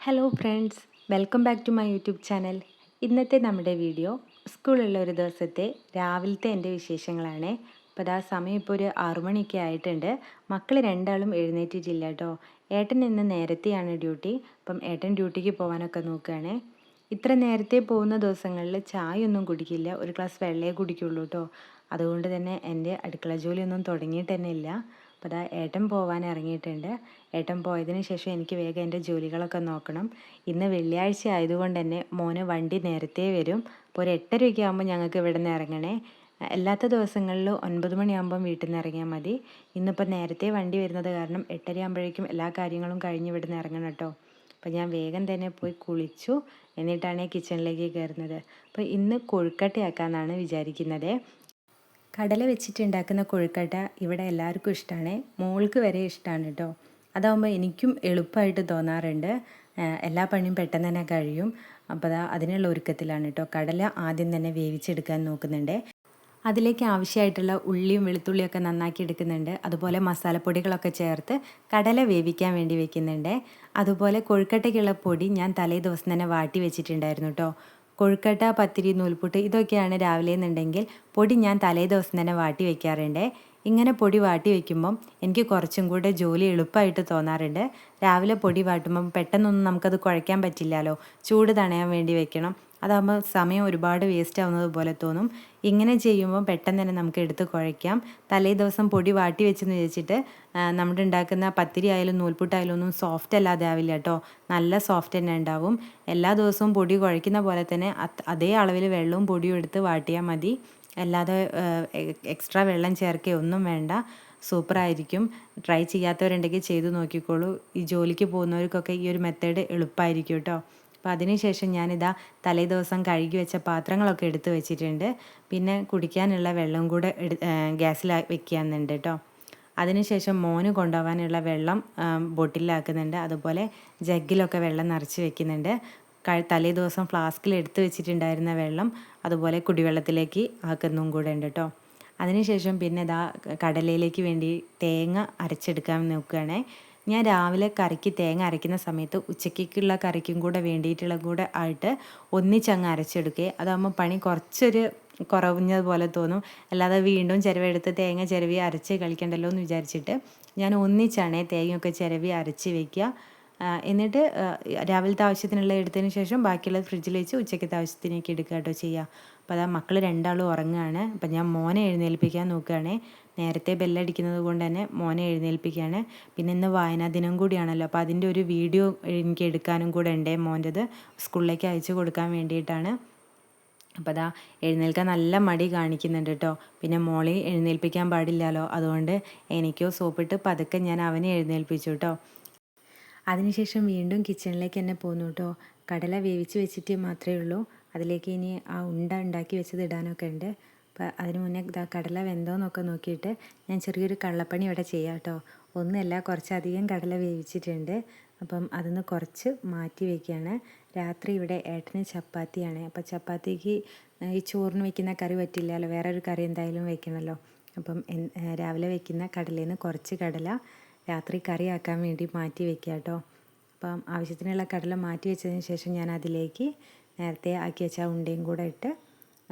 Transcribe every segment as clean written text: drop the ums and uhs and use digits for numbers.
Hello friends, welcome back to my YouTube channel. ഇന്നത്തെ നമ്മുടെ video സ്കൂളുള്ള ഒരു ദിവസത്തെ രാവിലത്തെ എൻ്റെ വിശേഷങ്ങളാണ്. അപ്പോൾ അതാ സമയം ഇപ്പോൾ ഒരു 6 മണിയൊക്കെ ആയിട്ടുണ്ട്. മക്കൾ രണ്ടാളും എഴുന്നേറ്റിട്ടില്ല കേട്ടോ. ഏട്ടൻ ഇന്ന് നേരത്തെയാണ് ഡ്യൂട്ടി. അപ്പം ഏട്ടൻ ഡ്യൂട്ടിക്ക് പോകാനൊക്കെ നോക്കുകയാണ്. ഇത്ര നേരത്തെ പോകുന്ന ദിവസങ്ങളിൽ ചായ ഒന്നും കുടിക്കില്ല, ഒരു ഗ്ലാസ് വെള്ളമേ കുടിക്കുള്ളൂ കേട്ടോ. അതുകൊണ്ട് തന്നെ എൻ്റെ അടുക്കള ജോലിയൊന്നും തുടങ്ങിയിട്ട് തന്നെ ഇല്ല. അപ്പോൾ അതാ ഏട്ടൻ പോകാൻ ഇറങ്ങിയിട്ടുണ്ട്. ഏട്ടൻ പോയതിന് ശേഷം എനിക്ക് വേഗം എൻ്റെ ജോലികളൊക്കെ നോക്കണം. ഇന്ന് വെള്ളിയാഴ്ച ആയതുകൊണ്ട് തന്നെ മോന് വണ്ടി നേരത്തെ വരും. അപ്പോൾ ഒരു 8:30 ആകുമ്പോൾ ഞങ്ങൾക്ക് ഇവിടെ നിന്ന് ഇറങ്ങണേ. അല്ലാത്ത ദിവസങ്ങളിൽ 9 മണിയാകുമ്പം വീട്ടിൽ നിന്ന് ഇറങ്ങിയാൽ മതി. ഇന്നിപ്പോൾ നേരത്തെ വണ്ടി വരുന്നത് കാരണം 8:30 ആകുമ്പോഴേക്കും എല്ലാ കാര്യങ്ങളും കഴിഞ്ഞ് ഇവിടെ നിന്ന് ഇറങ്ങണം കേട്ടോ. അപ്പോൾ ഞാൻ വേഗം തന്നെ പോയി കുളിച്ചു, എന്നിട്ടാണ് കിച്ചണിലേക്ക് കയറുന്നത്. അപ്പോൾ ഇന്ന് കൊഴുക്കട്ടയാക്കാമെന്നാണ് വിചാരിക്കുന്നത്. കടല വെച്ചിട്ടുണ്ടാക്കുന്ന കൊഴുക്കട്ട ഇവിടെ എല്ലാവർക്കും ഇഷ്ടമാണ്, മോൾക്ക് വരെ ഇഷ്ടമാണ് കേട്ടോ. അതാകുമ്പോൾ എനിക്കും എളുപ്പമായിട്ട് തോന്നാറുണ്ട്. എല്ലാ പണിയും പെട്ടെന്ന് തന്നെ കഴിയും. അപ്പോൾ അതിനുള്ള ഒരുക്കത്തിലാണ് കേട്ടോ. കടല ആദ്യം തന്നെ വേവിച്ചെടുക്കാൻ നോക്കുന്നുണ്ട്. അതിലേക്ക് ആവശ്യമായിട്ടുള്ള ഉള്ളിയും വെളുത്തുള്ളിയൊക്കെ നന്നാക്കി എടുക്കുന്നുണ്ട്. അതുപോലെ മസാലപ്പൊടികളൊക്കെ ചേർത്ത് കടല വേവിക്കാൻ വേണ്ടി വെക്കുന്നുണ്ട്. അതുപോലെ കൊഴുക്കട്ടയ്ക്കുള്ള പൊടി ഞാൻ തലേ ദിവസം തന്നെ വാട്ടി വെച്ചിട്ടുണ്ടായിരുന്നു കേട്ടോ. കൊഴുക്കട്ട, പത്തിരി, നൂൽപുട്ട് ഇതൊക്കെയാണ് രാവിലെ എന്നുണ്ടെങ്കിൽ പൊടി ഞാൻ തലേ ദിവസം തന്നെ വാട്ടി വെക്കാറുണ്ട്. ഇങ്ങനെ പൊടി വാട്ടി വയ്ക്കുമ്പം എനിക്ക് കുറച്ചും കൂടെ ജോലി എളുപ്പമായിട്ട് തോന്നാറുണ്ട്. രാവിലെ പൊടി വാട്ടുമ്പം പെട്ടെന്നൊന്നും നമുക്കത് കുഴയ്ക്കാൻ പറ്റില്ലല്ലോ, ചൂട് തണയാൻ വേണ്ടി വെക്കണം. അതാകുമ്പോൾ സമയം ഒരുപാട് വേസ്റ്റ് ആവുന്നത് പോലെ തോന്നും. ഇങ്ങനെ ചെയ്യുമ്പോൾ പെട്ടെന്ന് തന്നെ നമുക്ക് എടുത്ത് കുഴയ്ക്കാം. തലേ ദിവസം പൊടി വാട്ടി വെച്ചെന്ന് വെച്ചിട്ട് നമ്മുടെ ഉണ്ടാക്കുന്ന പത്തിരി ആയാലും നൂൽപുട്ടായാലും ഒന്നും സോഫ്റ്റ് അല്ലാതെ ആവില്ല കേട്ടോ. നല്ല സോഫ്റ്റ് തന്നെ ഉണ്ടാവും. എല്ലാ ദിവസവും പൊടി കുഴയ്ക്കുന്ന പോലെ തന്നെ അതേ അളവിൽ വെള്ളവും പൊടിയും എടുത്ത് വാട്ടിയാൽ മതി. അല്ലാതെ എക്സ്ട്രാ വെള്ളം ചേർക്കുകയോ ഒന്നും വേണ്ട. സൂപ്പറായിരിക്കും. ട്രൈ ചെയ്യാത്തവരുണ്ടെങ്കിൽ ചെയ്ത് നോക്കിക്കോളൂ. ഈ ജോലിക്ക് പോകുന്നവർക്കൊക്കെ ഈ ഒരു മെത്തേഡ് എളുപ്പമായിരിക്കും കേട്ടോ. അപ്പോൾ അതിനുശേഷം ഞാനിതാ തലേ ദിവസം കഴുകി വെച്ച പാത്രങ്ങളൊക്കെ എടുത്ത് വെച്ചിട്ടുണ്ട്. പിന്നെ കുടിക്കാനുള്ള വെള്ളം കൂടെ ഗ്യാസിൽ വെക്കുകയെന്നുണ്ട് കേട്ടോ. അതിനുശേഷം മോന് കൊണ്ടുപോകാനുള്ള വെള്ളം ബോട്ടിലാക്കുന്നുണ്ട്. അതുപോലെ ജഗ്ഗിലൊക്കെ വെള്ളം നിറച്ച് വെക്കുന്നുണ്ട്. തലേ ദിവസം ഫ്ലാസ്കിൽ എടുത്ത് വെച്ചിട്ടുണ്ടായിരുന്ന വെള്ളം അതുപോലെ കുടിവെള്ളത്തിലേക്ക് ആക്കുന്നതും കൂടെ ഉണ്ട് കേട്ടോ. അതിനുശേഷം പിന്നെ കടലയിലേക്ക് വേണ്ടി തേങ്ങ അരച്ചെടുക്കാൻ നോക്കുകയാണേ. ഞാൻ രാവിലെ കറിക്ക് തേങ്ങ അരയ്ക്കുന്ന സമയത്ത് ഉച്ചയ്ക്കുള്ള കറിക്കും കൂടെ വേണ്ടിയിട്ടുള്ള കൂടെ ആയിട്ട് ഒന്നിച്ചങ്ങ് അരച്ചെടുക്കുക. അതാകുമ്പോൾ പണി കുറച്ചൊരു കുറഞ്ഞതുപോലെ തോന്നും. അല്ലാതെ വീണ്ടും ചിരവെടുത്ത് തേങ്ങ ചിരവി അരച്ച് കളിക്കണ്ടല്ലോ എന്ന് വിചാരിച്ചിട്ട് ഞാൻ ഒന്നിച്ചാണ് തേങ്ങയൊക്കെ ചിരവി അരച്ച് വയ്ക്കുക. എന്നിട്ട് രാവിലത്തെ ആവശ്യത്തിനുള്ള എടുത്തതിന് ശേഷം ബാക്കിയുള്ളത് ഫ്രിഡ്ജിൽ വെച്ച് ഉച്ചയ്ക്കത്തെ ആവശ്യത്തിനേക്ക് എടുക്കുക കേട്ടോ ചെയ്യുക. അപ്പോൾ മക്കൾ രണ്ടാളും ഉറങ്ങുകയാണ്. അപ്പം ഞാൻ മോനെ എഴുന്നേൽപ്പിക്കാൻ നോക്കുകയാണ്. നേരത്തെ ബെല്ലടിക്കുന്നത് കൊണ്ട് തന്നെ മോനെ എഴുന്നേൽപ്പിക്കുകയാണ്. പിന്നെ ഇന്ന് വായനാ ദിനം കൂടിയാണല്ലോ, അപ്പോൾ അതിൻ്റെ ഒരു വീഡിയോ എനിക്ക് എടുക്കാനും കൂടെ ഉണ്ട്. മോൻ്റെത് സ്കൂളിലേക്ക് അയച്ചു കൊടുക്കാൻ വേണ്ടിയിട്ടാണ്. അപ്പോൾ എഴുന്നേൽക്കാൻ നല്ല മടി കാണിക്കുന്നുണ്ട് കേട്ടോ. പിന്നെ മോളെ എഴുന്നേൽപ്പിക്കാൻ പാടില്ലല്ലോ, അതുകൊണ്ട് എനിക്കോ സോപ്പിട്ട് പതുക്കെ ഞാൻ അവനെ എഴുന്നേൽപ്പിച്ചു കേട്ടോ. അതിനുശേഷം വീണ്ടും കിച്ചണിലേക്ക് തന്നെ പോന്നു കേട്ടോ. കടല വേവിച്ച് വെച്ചിട്ട് മാത്രമേ ഉള്ളൂ. അതിലേക്ക് ഇനി ആ ഉണ്ട ഉണ്ടാക്കി വെച്ചത് ഇടാനൊക്കെ ഉണ്ട്. അപ്പോൾ അതിന് മുന്നേ കടല വെന്തോന്നൊക്കെ നോക്കിയിട്ട് ഞാൻ ചെറിയൊരു കള്ളപ്പണി ഇവിടെ ചെയ്യാം കേട്ടോ. ഒന്നുമല്ല, കുറച്ചധികം കടല വേവിച്ചിട്ടുണ്ട്. അപ്പം അതിന്ന് കുറച്ച് മാറ്റി വയ്ക്കുകയാണ്. രാത്രി ഇവിടെ ഏട്ടന് ചപ്പാത്തിയാണ്. അപ്പോൾ ചപ്പാത്തിക്ക് ഈ ചോറിന് വയ്ക്കുന്ന കറി പറ്റില്ലല്ലോ, വേറൊരു കറി എന്തായാലും വയ്ക്കണമല്ലോ. അപ്പം രാവിലെ വയ്ക്കുന്ന കടലയിൽ നിന്ന് കുറച്ച് കടല രാത്രി കറിയാക്കാൻ വേണ്ടി മാറ്റി വയ്ക്കുക കേട്ടോ. അപ്പം ആവശ്യത്തിനുള്ള കടല മാറ്റി വെച്ചതിന് ശേഷം ഞാൻ അതിലേക്ക് നേരത്തെ ആക്കി വെച്ച ഉണ്ടയും കൂടെ ഇട്ട്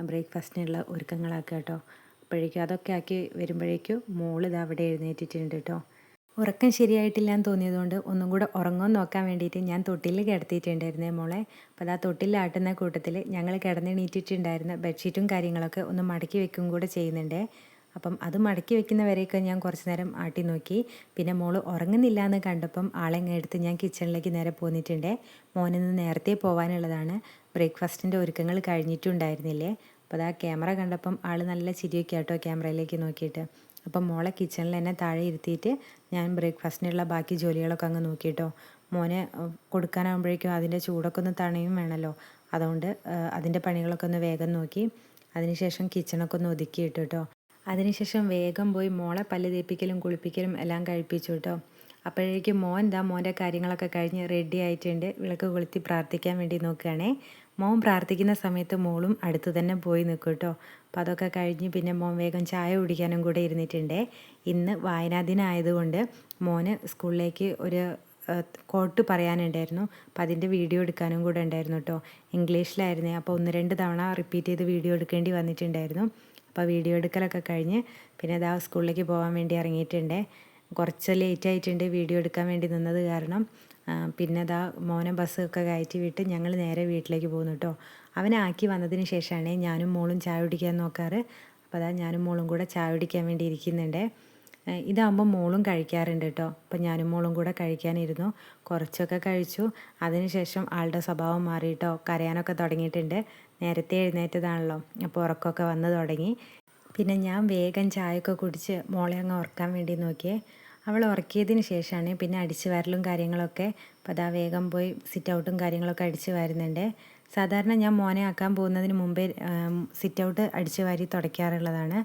ബ്രേക്ക്ഫാസ്റ്റിനുള്ള ഒരുക്കങ്ങളാക്കുക കേട്ടോ. അപ്പോഴേക്കും അതൊക്കെ ആക്കി വരുമ്പോഴേക്കും മോൾ അവിടെ എഴുന്നേറ്റിട്ടുണ്ട് കേട്ടോ. ഉറക്കം ശരിയായിട്ടില്ല എന്ന് തോന്നിയതുകൊണ്ട് ഒന്നും കൂടെ ഉറങ്ങുമെന്ന് നോക്കാൻ വേണ്ടിയിട്ട് ഞാൻ തൊട്ടിൽ കിടത്തിയിട്ടുണ്ടായിരുന്നേ മോളെ. അപ്പോൾ തൊട്ടിലാട്ടുന്ന കൂട്ടത്തിൽ ഞങ്ങൾ കിടന്നെണീറ്റിട്ടുണ്ടായിരുന്ന ബെഡ്ഷീറ്റും കാര്യങ്ങളൊക്കെ ഒന്ന് മടക്കി വെക്കും കൂടെ ചെയ്യുന്നുണ്ടേ. അപ്പം അത് മടക്കി വെക്കുന്നവരെയൊക്കെ ഞാൻ കുറച്ച് നേരം ആട്ടി നോക്കി. പിന്നെ മോൾ ഉറങ്ങുന്നില്ല എന്ന് കണ്ടപ്പം ആളെങ്ങ് എടുത്ത് ഞാൻ കിച്ചണിലേക്ക് നേരെ പോന്നിട്ടുണ്ട്. മോനിന്ന് നേരത്തെ പോകാനുള്ളതാണ്. ബ്രേക്ക്ഫാസ്റ്റിൻ്റെ ഒരുക്കങ്ങൾ കഴിഞ്ഞിട്ടുണ്ടായിരുന്നില്ലേ. അപ്പോൾ ക്യാമറ കണ്ടപ്പം ആൾ നല്ല ചിരിയൊക്കെ ആട്ടോ ക്യാമറയിലേക്ക് നോക്കിയിട്ട്. അപ്പം മോളെ കിച്ചണിൽ തന്നെ താഴെ ഇരുത്തിയിട്ട് ഞാൻ ബ്രേക്ക്ഫാസ്റ്റിനുള്ള ബാക്കി ജോലികളൊക്കെ അങ്ങ് നോക്കിയിട്ടോ. മോനെ കൊടുക്കാനാകുമ്പോഴേക്കും അതിൻ്റെ ചൂടൊക്കെ ഒന്ന് തണയും വേണമല്ലോ, അതുകൊണ്ട് അതിൻ്റെ പണികളൊക്കെ ഒന്ന് വേഗം നോക്കി. അതിനുശേഷം കിച്ചണൊക്കെ ഒന്ന് ഒതുക്കിയിട്ടു കേട്ടോ. അതിനുശേഷം വേഗം പോയി മോളെ പല്ല് തേപ്പിക്കലും കുളിപ്പിക്കലും എല്ലാം കഴിപ്പിച്ചു കേട്ടോ. അപ്പോഴേക്കും മോൻ്റെ കാര്യങ്ങളൊക്കെ കഴിഞ്ഞ് റെഡി ആയിട്ടുണ്ട്. വിളക്ക് കൊളുത്തി പ്രാർത്ഥിക്കാൻ വേണ്ടി നോക്കുകയാണേ. മോൻ പ്രാർത്ഥിക്കുന്ന സമയത്ത് മോളും അടുത്ത് തന്നെ പോയി നിൽക്കും കേട്ടോ. അപ്പോൾ അതൊക്കെ കഴിഞ്ഞ് പിന്നെ മോൻ വേഗം ചായ കുടിക്കാനും കൂടെ ഇരുന്നിട്ടുണ്ട്. ഇന്ന് വായനാ ദിനം ആയതുകൊണ്ട് മോന് സ്കൂളിലേക്ക് ഒരു കോട്ട് പറയാനുണ്ടായിരുന്നു. അപ്പോൾ അതിൻ്റെ വീഡിയോ എടുക്കാനും കൂടെ ഉണ്ടായിരുന്നു കേട്ടോ. ഇംഗ്ലീഷിലായിരുന്നേ, അപ്പോൾ 1-2 തവണ റിപ്പീറ്റ് ചെയ്ത് വീഡിയോ എടുക്കേണ്ടി വന്നിട്ടുണ്ടായിരുന്നു. അപ്പോൾ വീഡിയോ എടുക്കലൊക്കെ കഴിഞ്ഞ് പിന്നെ ഇതാ സ്കൂളിലേക്ക് പോകാൻ വേണ്ടി ഇറങ്ങിയിട്ടുണ്ട്. കുറച്ച് ലേറ്റ് ആയിട്ടുണ്ട് വീഡിയോ എടുക്കാൻ വേണ്ടി നിന്നത് കാരണം. പിന്നെ ഇതാ മോനെ ബസ്സൊക്കെ കയറ്റി വിട്ട് ഞങ്ങൾ നേരെ വീട്ടിലേക്ക് പോകുന്നു കേട്ടോ. അവനെ ആക്കി വന്നതിന് ശേഷമാണ് ഞാനും മോളും ചായ കുടിക്കാൻ നോക്കാറ്. അപ്പോൾ അതാ ഞാനും മോളും കൂടെ ചായ കുടിക്കാൻ വേണ്ടി ഇരിക്കുന്നുണ്ട്. ഇതാകുമ്പോൾ മോളും കഴിക്കാറുണ്ട് കേട്ടോ. അപ്പം ഞാനും മോളും കൂടെ കഴിക്കാനിരുന്നു. കുറച്ചൊക്കെ കഴിച്ചു. അതിനുശേഷം ആളുടെ സ്വഭാവം മാറിയിട്ടോ, കരയാനൊക്കെ തുടങ്ങിയിട്ടുണ്ട്. നേരത്തെ എഴുന്നേറ്റതാണല്ലോ, അപ്പോൾ ഉറക്കമൊക്കെ വന്ന് തുടങ്ങി. പിന്നെ ഞാൻ വേഗം ചായയൊക്കെ കുടിച്ച് മോളെ അങ്ങ് ഉറക്കാൻ വേണ്ടി നോക്കിയേ. അവൾ ഉറക്കിയതിന് ശേഷമാണ് പിന്നെ അടിച്ചു വാരലും കാര്യങ്ങളൊക്കെ. അപ്പോൾ അതാ വേഗം പോയി സിറ്റ് ഔട്ടും കാര്യങ്ങളൊക്കെ അടിച്ചു വാരുന്നുണ്ട്. സാധാരണ ഞാൻ മോനെ ആക്കാൻ പോകുന്നതിന് മുമ്പേ സിറ്റ് ഔട്ട് അടിച്ചു വാരി തുടയ്ക്കാറുള്ളതാണ്.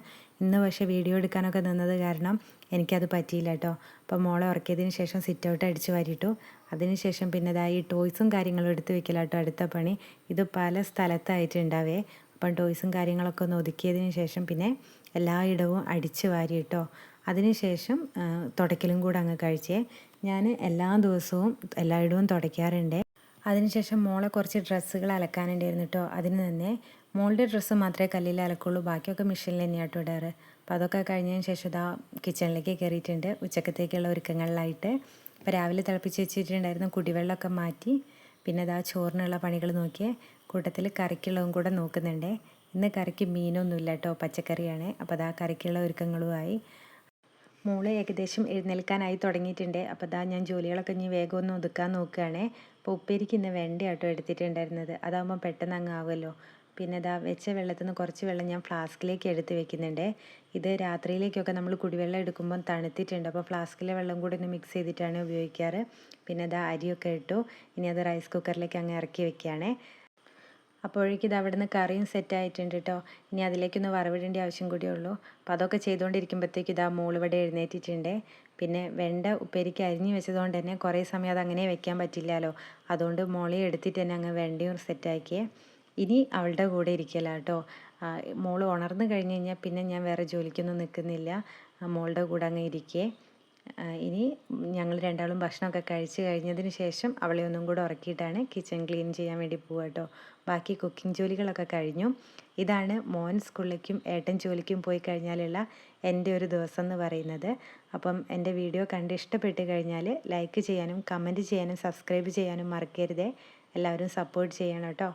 ഇന്ന് പക്ഷേ വീഡിയോ എടുക്കാനൊക്കെ നിന്നത് കാരണം എനിക്കത് പറ്റിയില്ല കേട്ടോ. അപ്പോൾ മോളെ ഉറക്കിയതിന് ശേഷം സിറ്റ് ഔട്ട് അടിച്ചു വാരിയിട്ടു. അതിനുശേഷം പിന്നെ ഈ ടോയ്സും കാര്യങ്ങളും എടുത്ത് വെക്കില്ല കേട്ടോ അടുത്ത പണി. ഇത് പല സ്ഥലത്തായിട്ടുണ്ടാവേ. അപ്പം ടോയ്സും കാര്യങ്ങളൊക്കെ ഒന്ന് ഒതുക്കിയതിന് ശേഷം പിന്നെ എല്ലായിടവും അടിച്ചു വാരി കേട്ടോ. അതിനുശേഷം തുടയ്ക്കലും കൂടെ അങ്ങ് കഴിച്ചേ. ഞാൻ എല്ലാ ദിവസവും എല്ലായിടവും തുടയ്ക്കാറുണ്ട്. അതിനുശേഷം മോളെ കുറച്ച് ഡ്രസ്സുകൾ അലക്കാനുണ്ടായിരുന്നു കേട്ടോ. അതിന് തന്നെ മോളുടെ ഡ്രസ്സ് മാത്രമേ കല്ലിൽ അലക്കുള്ളൂ, ബാക്കിയൊക്കെ മെഷീനിൽ തന്നെയാട്ടോ ഇടാറ്. അപ്പോൾ അതൊക്കെ കഴിഞ്ഞതിന് ശേഷം ഇതാ കിച്ചണിലേക്ക് കയറിയിട്ടുണ്ട് ഉച്ചക്കത്തേക്കുള്ള ഒരുക്കങ്ങളിലായിട്ട്. അപ്പോൾ രാവിലെ തിളപ്പിച്ച് വെച്ചിട്ടുണ്ടായിരുന്ന കുടിവെള്ളമൊക്കെ മാറ്റി പിന്നെ ഇതാ ചോറിനുള്ള പണികൾ നോക്കിയേ. കൂട്ടത്തിൽ കറിക്കുള്ളതും കൂടെ നോക്കുന്നുണ്ട്. ഇന്ന് കറിക്ക് മീനൊന്നുമില്ല കേട്ടോ, പച്ചക്കറിയാണ്. അപ്പോൾ അതാ കറിക്കുള്ള ഒരുക്കങ്ങളുമായി. മോള് ഏകദേശം എഴുന്നേൽക്കാനായി തുടങ്ങിയിട്ടുണ്ട്. അപ്പോൾ ഇതാ ഞാൻ ജോലികളൊക്കെ ഇനി വേഗം ഒന്ന് ഒതുക്കാൻ നോക്കുകയാണേ. അപ്പോൾ ഉപ്പേരിക്ക് ഇന്ന് വെണ്ടയാട്ടോ എടുത്തിട്ടുണ്ടായിരുന്നത്. അതാകുമ്പോൾ പെട്ടെന്ന് അങ്ങ് ആവുമല്ലോ. പിന്നെ ഇതാ വെച്ച വെള്ളത്തിൽ നിന്ന് കുറച്ച് വെള്ളം ഞാൻ ഫ്ലാസ്കിലേക്ക് എടുത്ത് വെക്കുന്നുണ്ട്. ഇത് രാത്രിയിലേക്കൊക്കെ നമ്മൾ കുടിവെള്ളം എടുക്കുമ്പം തണുത്തിട്ടുണ്ട്. അപ്പോൾ ഫ്ലാസ്കിലെ വെള്ളം കൂടി ഒന്ന് മിക്സ് ചെയ്തിട്ടാണ് ഉപയോഗിക്കാറ്. പിന്നെ ഇതാ അരിയൊക്കെ ഇട്ടു. ഇനി അത് റൈസ് കുക്കറിലേക്ക് അങ്ങ് ഇറക്കി വെക്കുകയാണേ. അപ്പോഴേക്കും ഇത് അവിടെ നിന്ന് കറിയും സെറ്റായിട്ടുണ്ട് കേട്ടോ. ഇനി അതിലേക്കൊന്ന് വറവിടേണ്ട ആവശ്യം കൂടിയേ ഉള്ളൂ. അപ്പോൾ അതൊക്കെ ചെയ്തുകൊണ്ടിരിക്കുമ്പോഴത്തേക്ക് ഇതാ മോളിവിടെ എഴുന്നേറ്റിട്ടുണ്ട്. പിന്നെ വെണ്ട ഉപ്പേരിക്ക് അരിഞ്ഞ് വെച്ചതുകൊണ്ട് തന്നെ കുറേ സമയം അത് അങ്ങനെ വെക്കാൻ പറ്റില്ലല്ലോ. അതുകൊണ്ട് മോളെ എടുത്തിട്ട് തന്നെ അങ്ങ് വെണ്ടയും സെറ്റാക്കിയേ. ഇനി അവളുടെ കൂടെ ഇരിക്കല കേട്ടോ. മോൾ ഉണർന്നു കഴിഞ്ഞ് കഴിഞ്ഞാൽ പിന്നെ ഞാൻ വേറെ ജോലിക്കൊന്നും നിൽക്കുന്നില്ല. മോളുടെ കൂടെ അങ്ങ് ഇരിക്കേ. ഇനി ഞങ്ങൾ രണ്ടാളും ഭക്ഷണമൊക്കെ കഴിച്ച് കഴിഞ്ഞതിന് ശേഷം അവളെ ഒന്നും കൂടെ ഉറക്കിയിട്ടാണ് കിച്ചൺ ക്ലീൻ ചെയ്യാൻ വേണ്ടി പോവുക കേട്ടോ. ബാക്കി കുക്കിംഗ് ജോലികളൊക്കെ കഴിഞ്ഞു. ഇതാണ് മോൻ സ്കൂളിലേക്കും ഏട്ടൻ ജോലിക്കും പോയി കഴിഞ്ഞാലുള്ള എൻ്റെ ഒരു ദിവസം എന്ന് പറയുന്നത്. അപ്പം എൻ്റെ വീഡിയോ കണ്ട് ഇഷ്ടപ്പെട്ട് കഴിഞ്ഞാൽ ലൈക്ക് ചെയ്യാനും കമൻറ്റ് ചെയ്യാനും സബ്സ്ക്രൈബ് ചെയ്യാനും മറക്കരുതേ. എല്ലാവരും സപ്പോർട്ട് ചെയ്യണം കേട്ടോ.